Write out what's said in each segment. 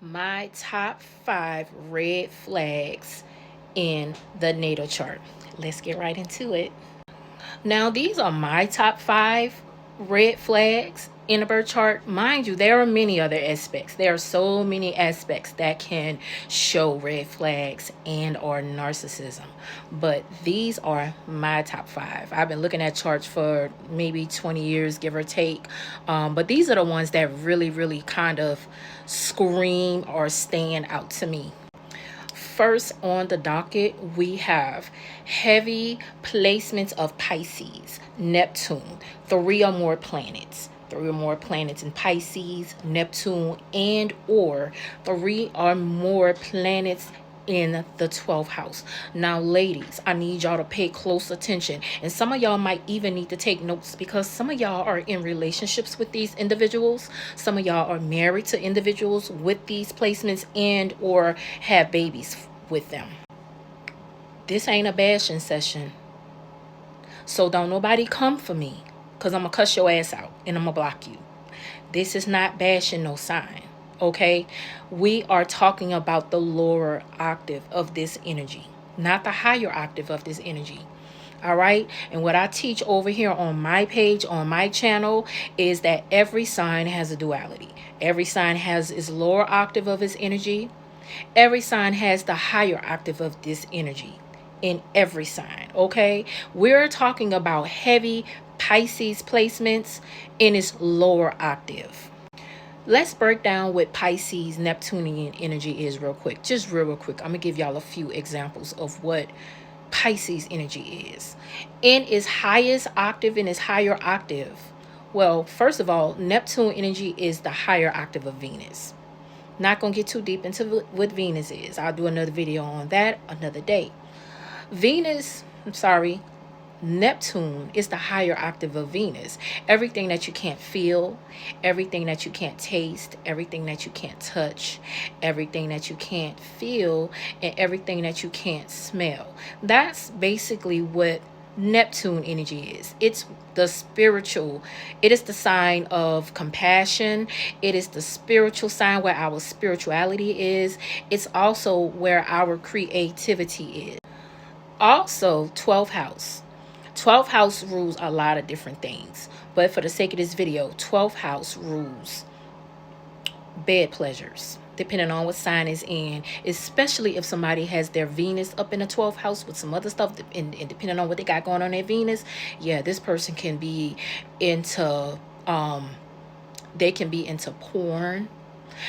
My top 5 red flags in the natal chart. Let's get right into it. Now, these are my top 5 red flags in a birth chart. Mind you, there are many other aspects. There are so many aspects that can show red flags and or narcissism. But these are my top 5. I've been looking at charts for maybe 20 years, give or take. But these are the ones that really kind of scream or stand out to me. First on the docket, we have heavy placements of Pisces, Neptune, 3 or more planets in Pisces, Neptune, and or 3 or more planets in the 12th house. Now, ladies, I need y'all to pay close attention, and some of y'all might even need to take notes because some of y'all are in relationships with these individuals. Some of y'all are married to individuals with these placements and or have babies with them. This ain't a bashing session, so don't nobody come for me, because I'm gonna cuss your ass out and I'm gonna block you. This is not bashing no sign, okay? We are talking about the lower octave of this energy, not the higher octave of this energy. All right. And what I teach over here on my page, on my channel, is that every sign has a duality. Every sign has its lower octave of its energy. Every sign has the higher octave of this energy in every sign. Okay. We're talking about heavy Pisces placements in its lower octave. Let's break down what Pisces Neptunian energy is real quick. Just real quick. I'm going to give y'all a few examples of what Pisces energy is. In its highest octave, in its higher octave. Well, first of all, Neptune energy is the higher octave of Venus. Not going to get too deep into what Venus is. I'll do another video on that another day. Neptune is the higher octave of Venus. Everything that you can't feel, everything that you can't taste, everything that you can't touch, everything that you can't feel, and everything that you can't smell. That's basically what Neptune energy is. It's the spiritual. It is the sign of compassion. It is the spiritual sign where our spirituality is. It's also where our creativity is. Also, 12th house. 12th house rules a lot of different things, but for the sake of this video, 12th house rules bed pleasures, depending on what sign is in, especially if somebody has their Venus up in the 12th house with some other stuff, and depending on what they got going on their Venus, yeah, this person can be into they can be into porn,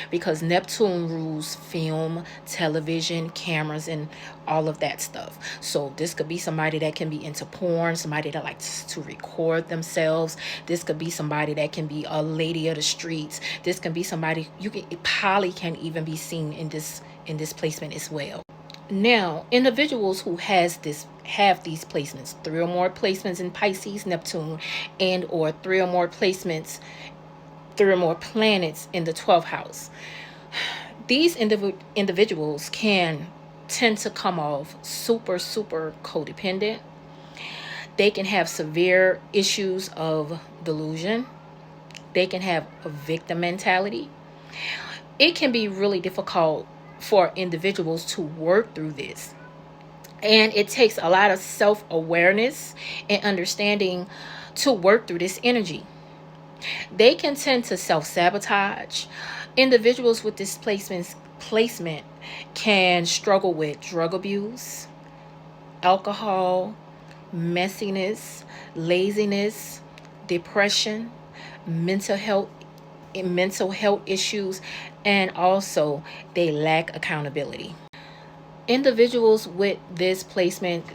because Neptune rules film, television, cameras, and all of that stuff. So this could be somebody that can be into porn, somebody that likes to record themselves. This could be somebody that can be a lady of the streets. This can be somebody poly can even be seen in this placement as well. Now, individuals who have these placements, 3 or more placements in Pisces, Neptune, and or 3 or more planets in the 12th house. These individuals can tend to come off super codependent. They can have severe issues of delusion. They can have a victim mentality. It can be really difficult for individuals to work through this. And it takes a lot of self-awareness and understanding to work through this energy. They can tend to self-sabotage. Individuals with this placement can struggle with drug abuse, alcohol, messiness, laziness, depression, mental health issues, and also they lack accountability. Individuals with this placement,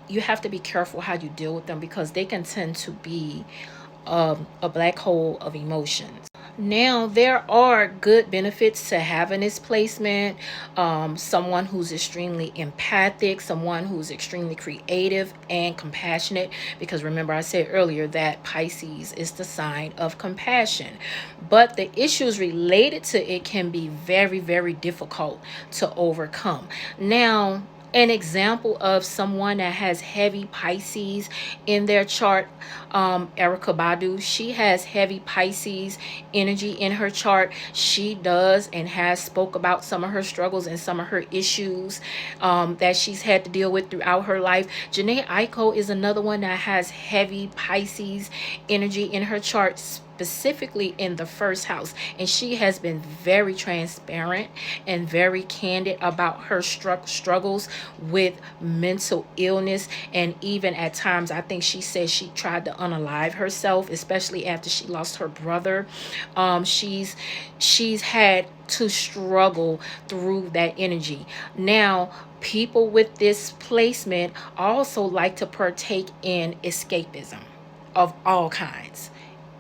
you have to be careful how you deal with them, because they can tend to be a black hole of emotions. Now, there are good benefits to having this placement. Someone who's extremely empathic, someone who's extremely creative and compassionate, because remember I said earlier that Pisces is the sign of compassion. But the issues related to it can be very difficult to overcome. Now, An example of someone that has heavy Pisces in their chart, Erica Badu, she has heavy Pisces energy in her chart. She does and has spoke about some of her struggles and some of her issues that she's had to deal with throughout her life. Janae Aiko is another one that has heavy Pisces energy in her chart, specifically in the first house, and she has been very transparent and very candid about her struggles with mental illness. And even at times, I think she said she tried to unalive herself, especially after she lost her brother. She's had to struggle through that energy. Now, people with this placement also like to partake in escapism of all kinds,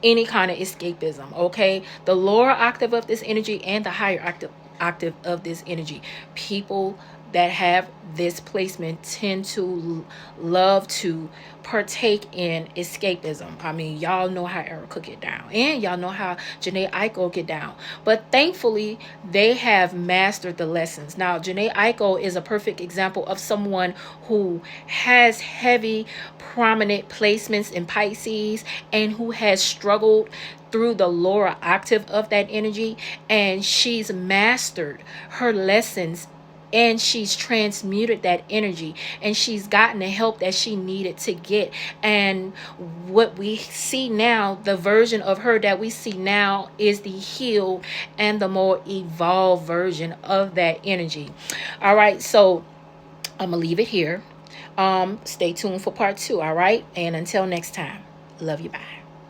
any kind of escapism. Okay, the lower octave of this energy and the higher octave of this energy, people that have this placement tend to love to partake in escapism. I mean, y'all know how Erica get down, and y'all know how Janae Aiko get down. But thankfully, they have mastered the lessons. Now, Janae Aiko is a perfect example of someone who has heavy, prominent placements in Pisces and who has struggled through the lower octave of that energy, and she's mastered her lessons, and she's transmuted that energy, and she's gotten the help that she needed to get. And what we see now, the version of her that we see now, is the healed and the more evolved version of that energy. All right, so I'm gonna leave it here. Stay tuned for part 2. All right, and until next time, love you, bye.